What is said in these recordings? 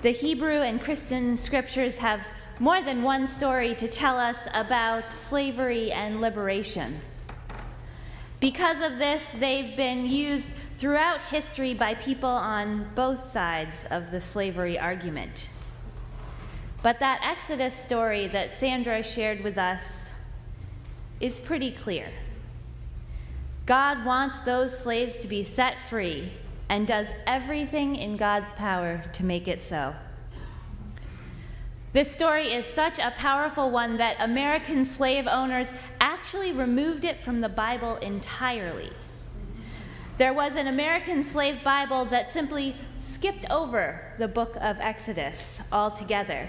The Hebrew and Christian scriptures have more than one story to tell us about slavery and liberation. Because of this, they've been used throughout history by people on both sides of the slavery argument. But that Exodus story that Sandra shared with us is pretty clear. God wants those slaves to be set free and does everything in God's power to make it so. This story is such a powerful one that American slave owners actually removed it from the Bible entirely. There was an American slave Bible that simply skipped over the book of Exodus altogether.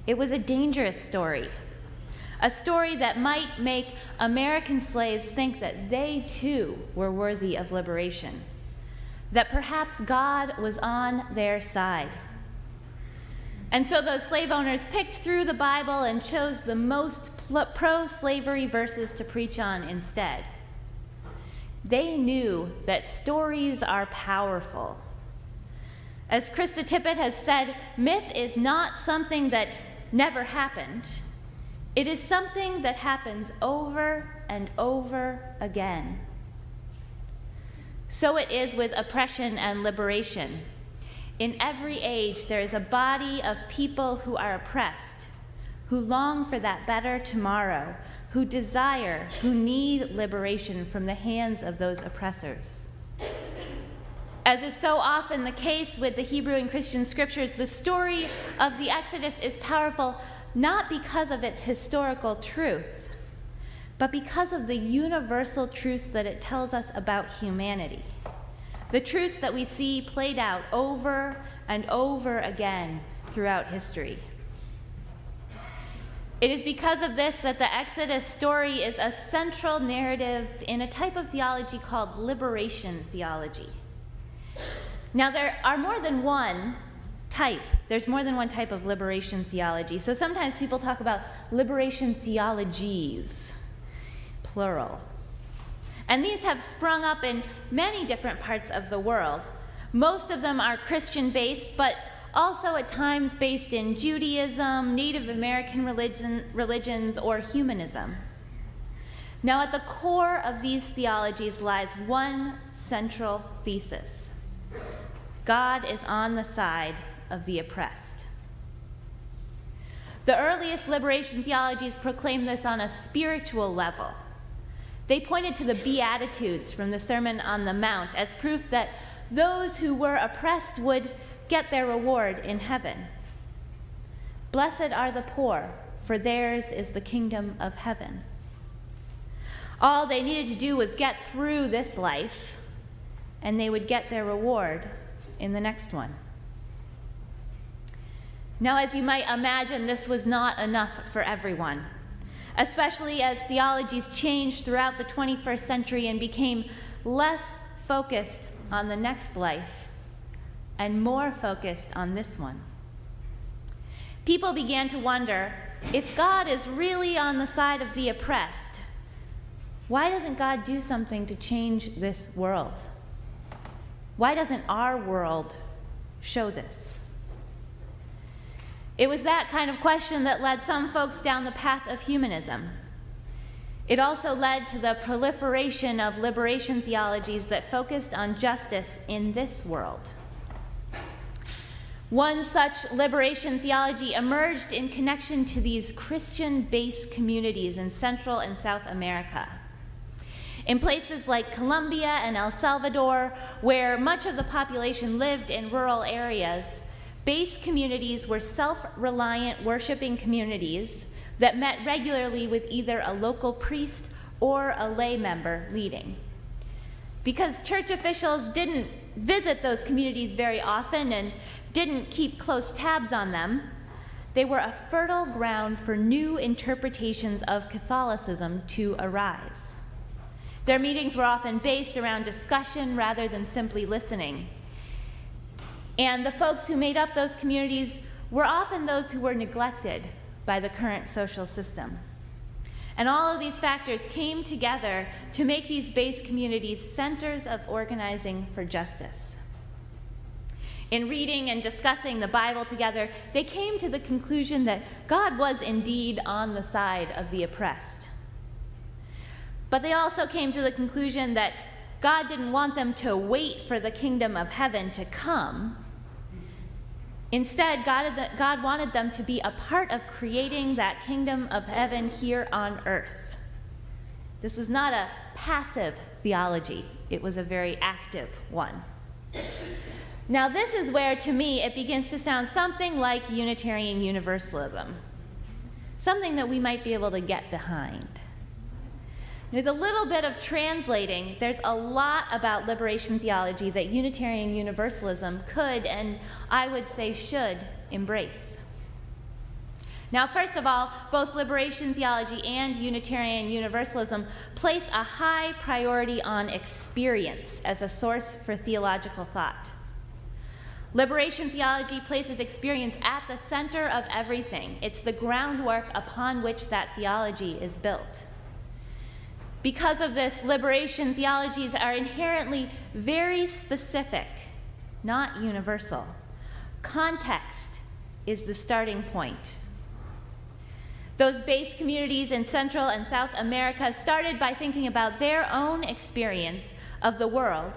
It was a dangerous story, a story that might make American slaves think that they too were worthy of liberation, that perhaps God was on their side. And so those slave owners picked through the Bible and chose the most pro-slavery verses to preach on instead. They knew that stories are powerful. As Krista Tippett has said, myth is not something that never happened. It is something that happens over and over again. So it is with oppression and liberation. In every age, there is a body of people who are oppressed, who long for that better tomorrow, who desire, who need liberation from the hands of those oppressors. As is so often the case with the Hebrew and Christian scriptures, the story of the Exodus is powerful not because of its historical truth, but because of the universal truths that it tells us about humanity. The truths that we see played out over and over again throughout history. It is because of this that the Exodus story is a central narrative in a type of theology called liberation theology. Now, there are more than one type. There's more than one type of liberation theology. So sometimes people talk about liberation theologies, plural. And these have sprung up in many different parts of the world. Most of them are Christian-based, but also at times based in Judaism, Native American religions, or humanism. Now, at the core of these theologies lies one central thesis. God is on the side of the oppressed. The earliest liberation theologies proclaimed this on a spiritual level. They pointed to the Beatitudes from the Sermon on the Mount as proof that those who were oppressed would get their reward in heaven. Blessed are the poor, for theirs is the kingdom of heaven. All they needed to do was get through this life, and they would get their reward in the next one. Now, as you might imagine, this was not enough for everyone, especially as theologies changed throughout the 21st century and became less focused on the next life and more focused on this one. People began to wonder, if God is really on the side of the oppressed, why doesn't God do something to change this world? Why doesn't our world show this? It was that kind of question that led some folks down the path of humanism. It also led to the proliferation of liberation theologies that focused on justice in this world. One such liberation theology emerged in connection to these Christian-based communities in Central and South America. In places like Colombia and El Salvador, where much of the population lived in rural areas, base communities were self-reliant worshiping communities that met regularly with either a local priest or a lay member leading. Because church officials didn't visit those communities very often and didn't keep close tabs on them, they were a fertile ground for new interpretations of Catholicism to arise. Their meetings were often based around discussion rather than simply listening. And the folks who made up those communities were often those who were neglected by the current social system. And all of these factors came together to make these base communities centers of organizing for justice. In reading and discussing the Bible together, they came to the conclusion that God was indeed on the side of the oppressed. But they also came to the conclusion that God didn't want them to wait for the kingdom of heaven to come. Instead, God wanted them to be a part of creating that kingdom of heaven here on earth. This was not a passive theology. It was a very active one. Now, this is where, to me, it begins to sound something like Unitarian Universalism, something that we might be able to get behind. With a little bit of translating, there's a lot about liberation theology that Unitarian Universalism could, and I would say should, embrace. Now, first of all, both liberation theology and Unitarian Universalism place a high priority on experience as a source for theological thought. Liberation theology places experience at the center of everything. It's the groundwork upon which that theology is built. Because of this, liberation theologies are inherently very specific, not universal. Context is the starting point. Those base communities in Central and South America started by thinking about their own experience of the world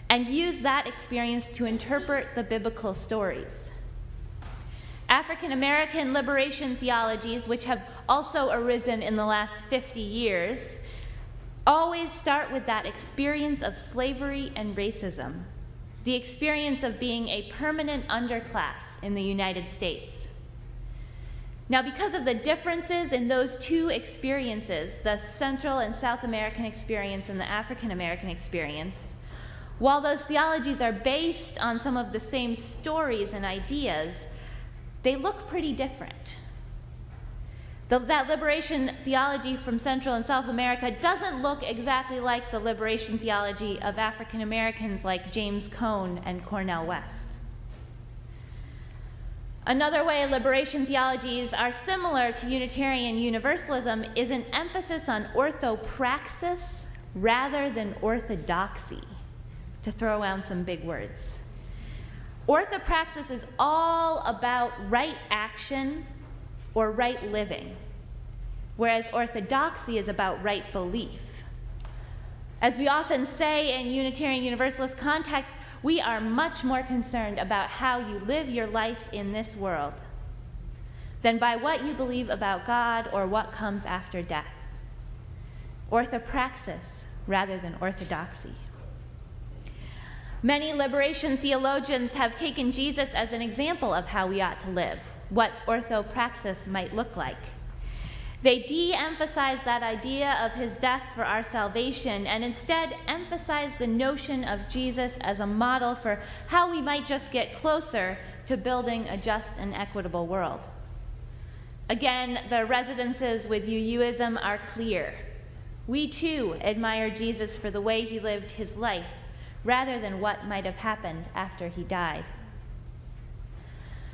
and used that experience to interpret the biblical stories. African American liberation theologies, which have also arisen in the last 50 years, always start with that experience of slavery and racism, the experience of being a permanent underclass in the United States. Now, because of the differences in those two experiences, the Central and South American experience and the African American experience, while those theologies are based on some of the same stories and ideas, they look pretty different. That liberation theology from Central and South America doesn't look exactly like the liberation theology of African Americans like James Cone and Cornel West. Another way liberation theologies are similar to Unitarian Universalism is an emphasis on orthopraxis rather than orthodoxy, to throw around some big words. Orthopraxis is all about right action or right living, whereas orthodoxy is about right belief. As we often say in Unitarian Universalist contexts, we are much more concerned about how you live your life in this world than by what you believe about God or what comes after death. Orthopraxis rather than orthodoxy. Many liberation theologians have taken Jesus as an example of how we ought to live, what orthopraxis might look like. They de-emphasize that idea of his death for our salvation and instead emphasize the notion of Jesus as a model for how we might just get closer to building a just and equitable world. Again, the resonances with UUism are clear. We too admire Jesus for the way he lived his life, rather than what might have happened after he died.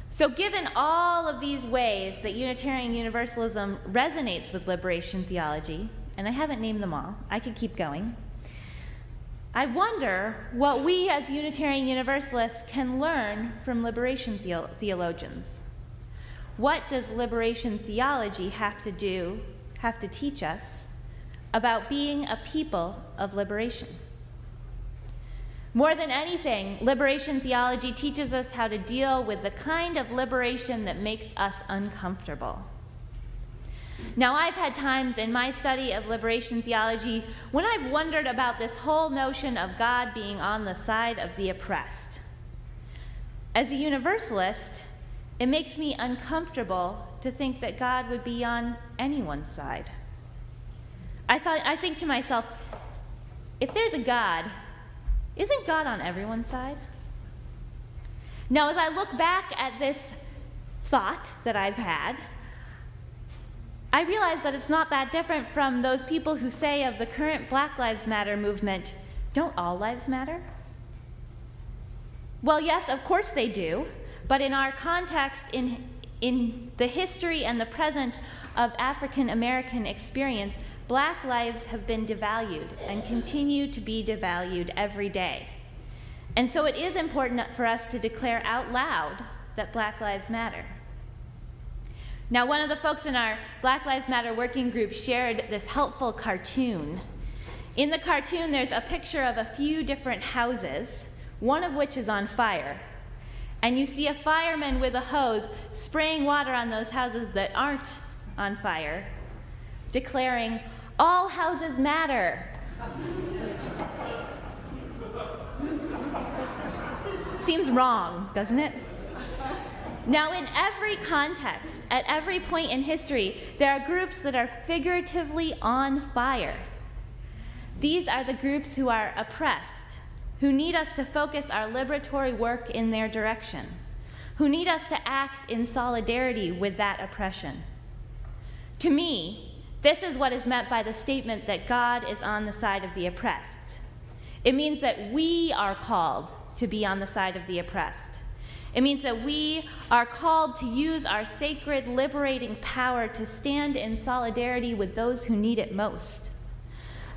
So given all of these ways that Unitarian Universalism resonates with liberation theology, and I haven't named them all, I could keep going, I wonder what we as Unitarian Universalists can learn from liberation theologians. What does liberation theology have to teach us about being a people of liberation? More than anything, liberation theology teaches us how to deal with the kind of liberation that makes us uncomfortable. Now, I've had times in my study of liberation theology when I've wondered about this whole notion of God being on the side of the oppressed. As a Universalist, it makes me uncomfortable to think that God would be on anyone's side. I think to myself, if there's a God, isn't God on everyone's side? Now, as I look back at this thought that I've had, I realize that it's not that different from those people who say of the current Black Lives Matter movement, don't all lives matter? Well, yes, of course they do, but in our context, in the history and the present of African American experience, Black lives have been devalued and continue to be devalued every day. And so it is important for us to declare out loud that Black Lives Matter. Now, one of the folks in our Black Lives Matter working group shared this helpful cartoon. In the cartoon, there's a picture of a few different houses, one of which is on fire. And you see a fireman with a hose spraying water on those houses that aren't on fire, declaring, "All houses matter." Seems wrong, doesn't it? Now, in every context, at every point in history, there are groups that are figuratively on fire. These are the groups who are oppressed, who need us to focus our liberatory work in their direction, who need us to act in solidarity with that oppression. To me, this is what is meant by the statement that God is on the side of the oppressed. It means that we are called to be on the side of the oppressed. It means that we are called to use our sacred, liberating power to stand in solidarity with those who need it most,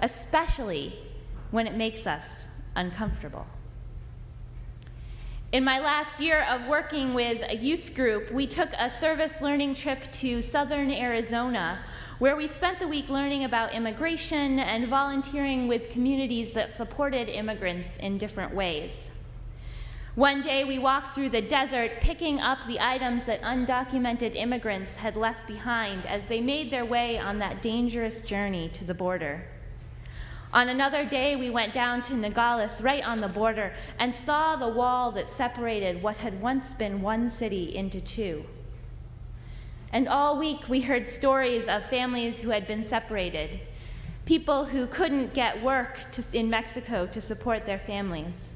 especially when it makes us uncomfortable. In my last year of working with a youth group, we took a service learning trip to southern Arizona, where we spent the week learning about immigration and volunteering with communities that supported immigrants in different ways. One day we walked through the desert, picking up the items that undocumented immigrants had left behind as they made their way on that dangerous journey to the border. On another day, we went down to Nogales, right on the border, and saw the wall that separated what had once been one city into two. And all week we heard stories of families who had been separated, people who couldn't get work in Mexico to support their families,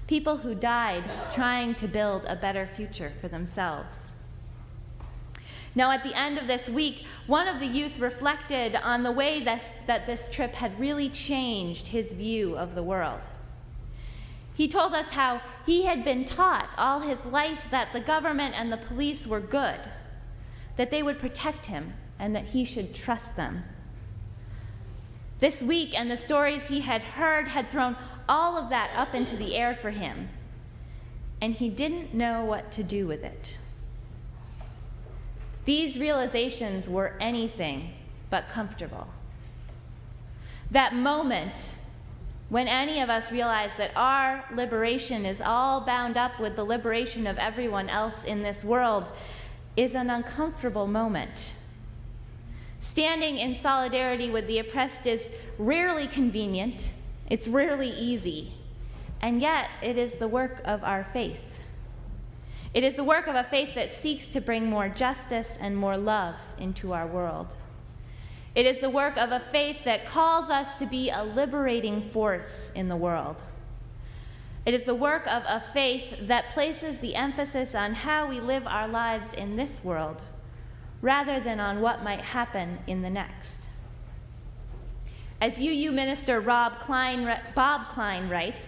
people who died trying to build a better future for themselves. Now, at the end of this week, one of the youth reflected on the way that this trip had really changed his view of the world. He told us how he had been taught all his life that the government and the police were good, that they would protect him, and that he should trust them. This week and the stories he had heard had thrown all of that up into the air for him, and he didn't know what to do with it. These realizations were anything but comfortable. That moment when any of us realize that our liberation is all bound up with the liberation of everyone else in this world is an uncomfortable moment. Standing in solidarity with the oppressed is rarely convenient, it's rarely easy, and yet it is the work of our faith. It is the work of a faith that seeks to bring more justice and more love into our world. It is the work of a faith that calls us to be a liberating force in the world. It is the work of a faith that places the emphasis on how we live our lives in this world, rather than on what might happen in the next. As UU minister Bob Klein writes,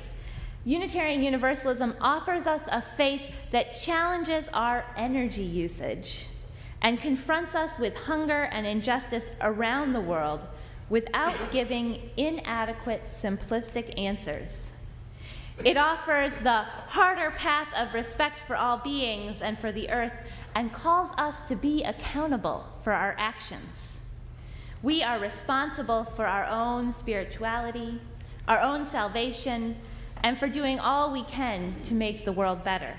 Unitarian Universalism offers us a faith that challenges our energy usage and confronts us with hunger and injustice around the world without giving inadequate, simplistic answers. It offers the harder path of respect for all beings and for the earth and calls us to be accountable for our actions. We are responsible for our own spirituality, our own salvation, and for doing all we can to make the world better.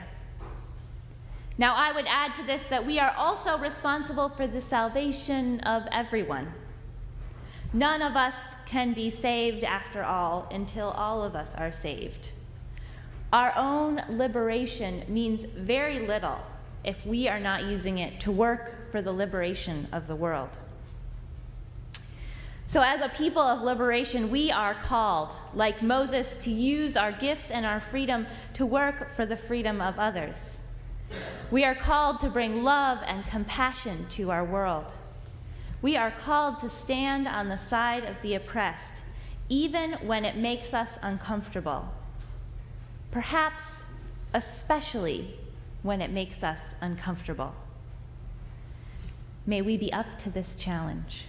Now, I would add to this that we are also responsible for the salvation of everyone. None of us can be saved, after all, until all of us are saved. Our own liberation means very little if we are not using it to work for the liberation of the world. So as a people of liberation, we are called, like Moses, to use our gifts and our freedom to work for the freedom of others. We are called to bring love and compassion to our world. We are called to stand on the side of the oppressed, even when it makes us uncomfortable. Perhaps especially when it makes us uncomfortable. May we be up to this challenge.